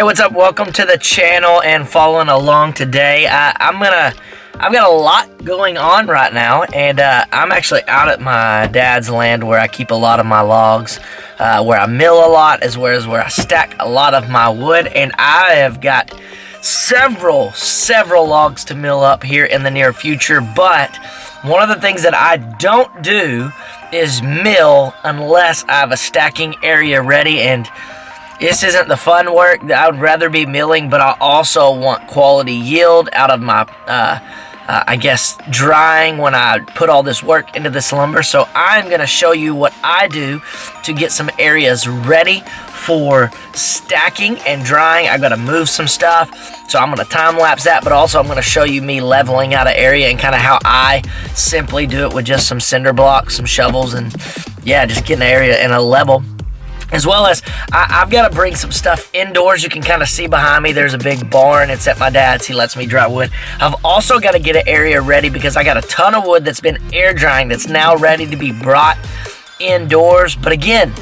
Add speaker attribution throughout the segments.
Speaker 1: Hey, what's up? Welcome to the channel and following along today. I've got a lot going on right now, and I'm actually out at my dad's land where I keep a lot of my logs, where I mill a lot, as well as where I stack a lot of my wood, and I have got several logs to mill up here in the near future. But one of the things that I don't do is mill unless I have a stacking area ready, and this isn't the fun work. I would rather be milling, but I also want quality yield out of my, I guess, drying when I put all this work into this lumber. So I'm going to show you what I do to get some areas ready for stacking and drying. I got to move some stuff, so I'm going to time lapse that, but also I'm going to show you me leveling out an area and kind of how I simply do it with just some cinder blocks, some shovels, and yeah, just getting an area in a level. As well as, I've got to bring some stuff indoors. You can kind of see behind me, there's a big barn. It's at my dad's. He lets me dry wood. I've also got to get an area ready because I got a ton of wood that's been air drying that's now ready to be brought indoors. But again,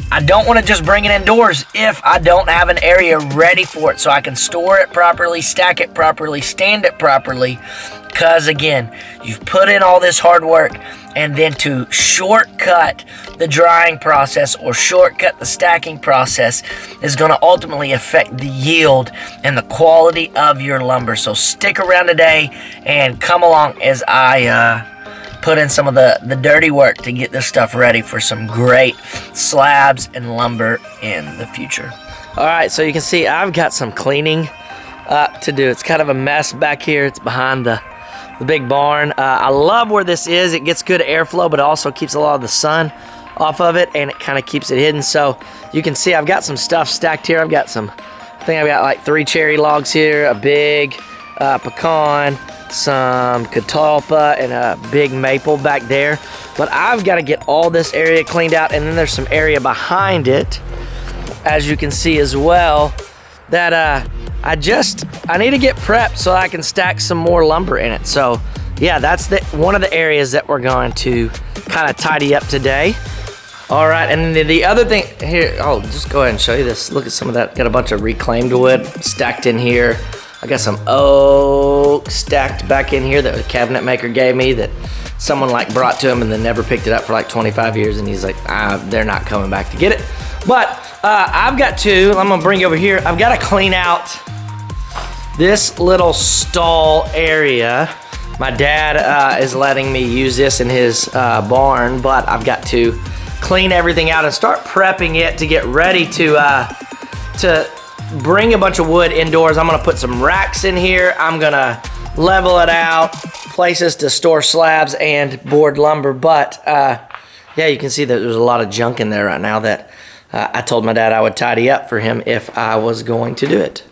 Speaker 1: I don't want to just bring it indoors if I don't have an area ready for it so I can store it properly, stack it properly, stand it properly. Because again, you've put in all this hard work, and then to shortcut the drying process or shortcut the stacking process is going to ultimately affect the yield and the quality of your lumber. So stick around today and come along as I put in some of the dirty work to get this stuff ready for some great slabs and lumber in the future. All right, so you can see I've got some cleaning to do. It's kind of a mess back here. It's behind the big barn. I love where this is. It gets good airflow, but it also keeps a lot of the sun off of it, and it kind of keeps it hidden. So you can see I've got some stuff stacked here. I've got like 3 cherry logs here, a big pecan, some catalpa, and a big maple back there. But I've got to get all this area cleaned out, and then there's some area behind it, as you can see as well, that I need to get prepped so I can stack some more lumber in it. So yeah, that's one of the areas that we're going to kind of tidy up today. All right, and then the other thing here, I'll just go ahead and show you this. Look at some of that. Got a bunch of reclaimed wood stacked in here. I got some oak stacked back in here that the cabinet maker gave me that someone like brought to him and then never picked it up for like 25 years, and he's like, they're not coming back to get it. But I'm gonna bring you over here. I've got to clean out this little stall area. My dad is letting me use this in his barn, but I've got to clean everything out and start prepping it to get ready to bring a bunch of wood indoors. I'm gonna put some racks in here. I'm gonna level it out, places to store slabs and board lumber. But yeah, you can see that there's a lot of junk in there right now that I told my dad I would tidy up for him if I was going to do it.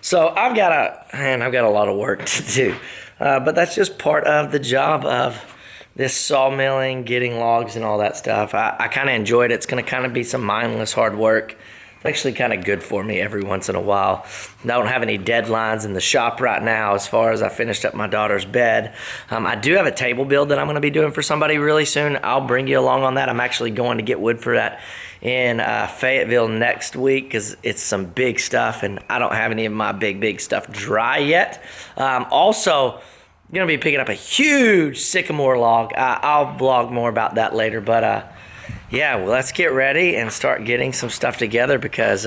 Speaker 1: So I've got a lot of work to do, but that's just part of the job of this sawmilling, getting logs and all that stuff. I kind of enjoyed it. It's going to kind of be some mindless hard work. It's actually kind of good for me every once in a while. I don't have any deadlines in the shop right now as far as I finished up my daughter's bed. I do have a table build that I'm going to be doing for somebody really soon. I'll bring you along on that. I'm actually going to get wood for that in Fayetteville next week because it's some big stuff, and I don't have any of my big stuff dry yet. Also, I'm going to be picking up a huge sycamore log. I'll vlog more about that later, but yeah, well, let's get ready and start getting some stuff together because,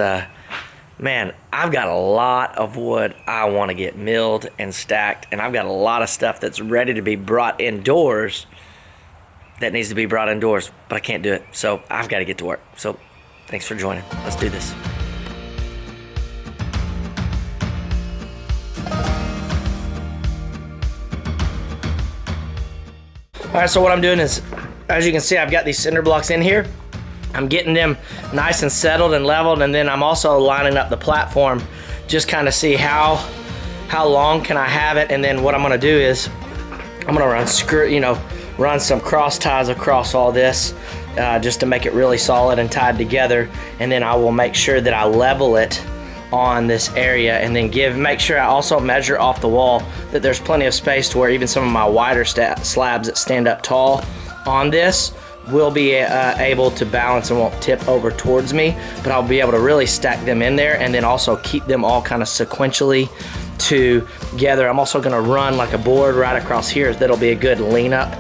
Speaker 1: man, I've got a lot of wood I want to get milled and stacked, and I've got a lot of stuff that's ready to be brought indoors that needs to be brought indoors, but I can't do it, so I've got to get to work. So thanks for joining. Let's do this. All right, so what I'm doing is, as you can see, I've got these cinder blocks in here. I'm getting them nice and settled and leveled, and then I'm also lining up the platform, just kind of see how long can I have it. And then what I'm gonna do is I'm gonna run some cross ties across all this just to make it really solid and tied together. And then I will make sure that I level it on this area, and then make sure I also measure off the wall that there's plenty of space to where even some of my wider slabs that stand up tall on this will be able to balance and won't tip over towards me, but I'll be able to really stack them in there and then also keep them all kind of sequentially together. I'm also gonna run like a board right across here that'll be a good lean up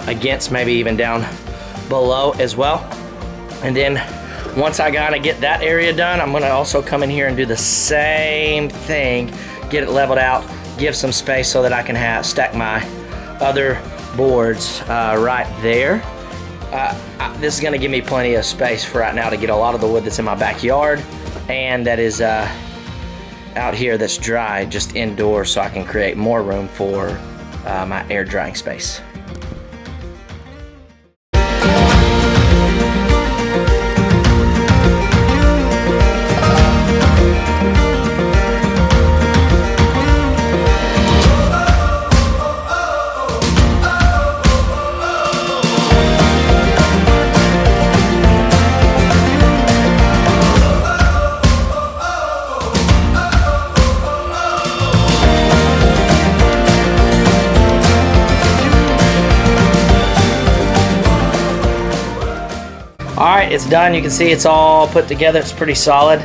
Speaker 1: against, maybe even down below as well. And then once I gotta get that area done, I'm gonna also come in here and do the same thing, get it leveled out, give some space so that I can stack my other boards right there. This is gonna give me plenty of space for right now to get a lot of the wood that's in my backyard and that is out here that's dry just indoors, so I can create more room for my air drying space. Alright, it's done. You can see it's all put together. It's pretty solid.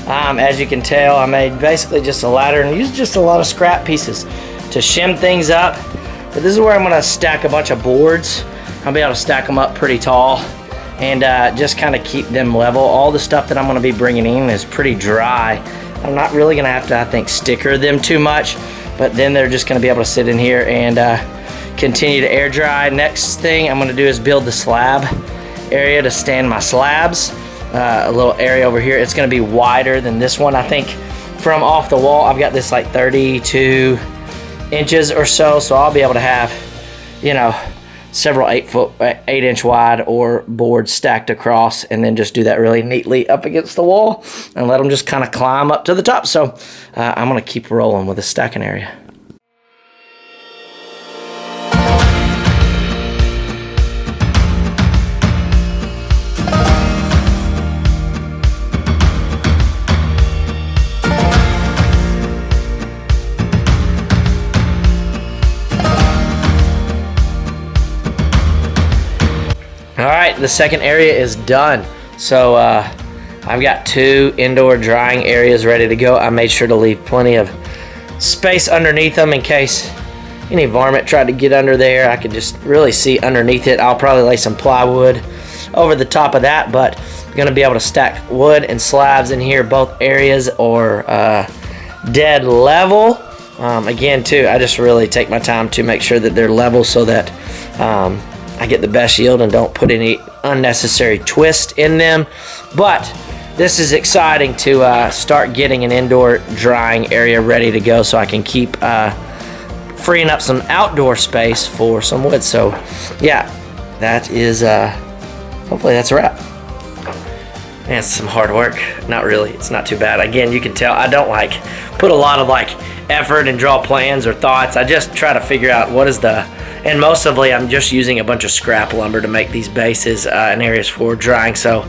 Speaker 1: As you can tell, I made basically just a ladder and used just a lot of scrap pieces to shim things up. But this is where I'm going to stack a bunch of boards. I'll be able to stack them up pretty tall and just kind of keep them level. All the stuff that I'm going to be bringing in is pretty dry. I'm not really going to have to, I think, sticker them too much, but then they're just going to be able to sit in here and continue to air dry. Next thing I'm going to do is build the slab area to stand my slabs. A little area over here. It's going to be wider than this one. I think from off the wall I've got this like 32 inches or so, so I'll be able to have, you know, several 8-inch wide or boards stacked across, and then just do that really neatly up against the wall and let them just kind of climb up to the top. So I'm going to keep rolling with the stacking area. Alright, the second area is done. So I've got 2 indoor drying areas ready to go. I made sure to leave plenty of space underneath them in case any varmint tried to get under there. I could just really see underneath it. I'll probably lay some plywood over the top of that, but I'm going to be able to stack wood and slabs in here. Both areas are dead level. Again, too, I just really take my time to make sure that they're level so that I get the best yield and don't put any unnecessary twist in them. But this is exciting to start getting an indoor drying area ready to go so I can keep freeing up some outdoor space for some wood. So yeah, that is hopefully that's a wrap. And it's some hard work. Not really, it's not too bad. Again, you can tell I don't like put a lot of like effort and draw plans or thoughts. I just try to figure out what is the, and mostly I'm just using a bunch of scrap lumber to make these bases and areas for drying. So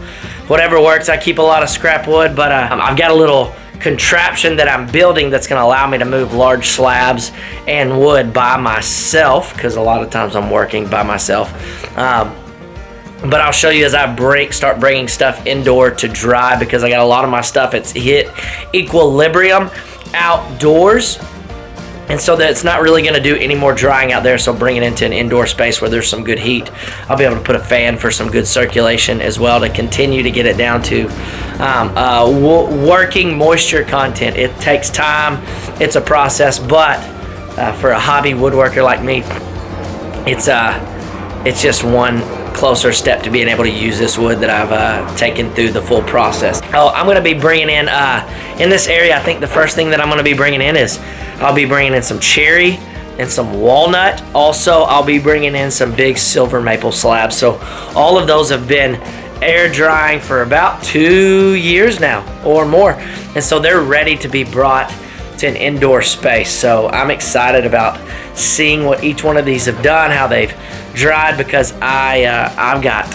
Speaker 1: whatever works. I keep a lot of scrap wood, but I've got a little contraption that I'm building that's going to allow me to move large slabs and wood by myself, because a lot of times I'm working by myself. But I'll show you as I start bringing stuff indoor to dry, because I got a lot of my stuff, it's hit equilibrium outdoors, and so that it's not really going to do any more drying out there. So bring it into an indoor space where there's some good heat. I'll be able to put a fan for some good circulation as well to continue to get it down to working moisture content. It takes time, it's a process, but for a hobby woodworker like me, it's just one closer step to being able to use this wood that I've taken through the full process. Oh, I'm going to be bringing in this area, I think the first thing that I'm going to be bringing in is I'll be bringing in some cherry and some walnut. Also, I'll be bringing in some big silver maple slabs. So all of those have been air drying for about 2 years now or more, and so they're ready to be brought to an indoor space. So I'm excited about seeing what each one of these have done, how they've dried, because I've got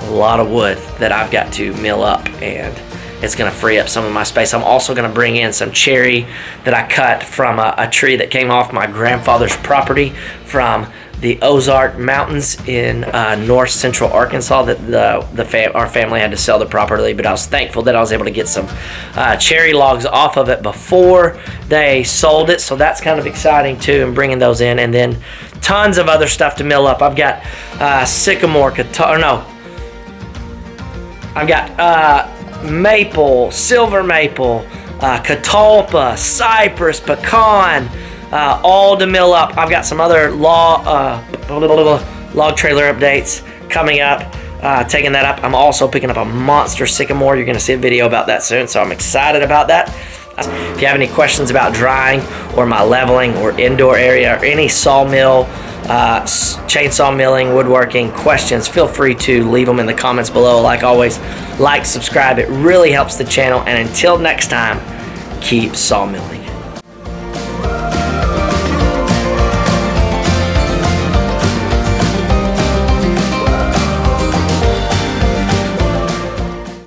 Speaker 1: a lot of wood that I've got to mill up and it's going to free up some of my space. I'm also going to bring in some cherry that I cut from a tree that came off my grandfather's property from the Ozark Mountains in north central Arkansas that our family had to sell the property, but I was thankful that I was able to get some cherry logs off of it before they sold it, so that's kind of exciting too, and bringing those in. And then tons of other stuff to mill up. I've got sycamore, I've got maple, silver maple, catalpa, cypress, pecan, all to mill up. I've got some other log trailer updates coming up, taking that up. I'm also picking up a monster sycamore. You're going to see a video about that soon, so I'm excited about that. If you have any questions about drying or my leveling or indoor area or any sawmill, chainsaw milling, woodworking questions, feel free to leave them in the comments below. Like always, like, subscribe. It really helps the channel. And until next time, keep sawmilling.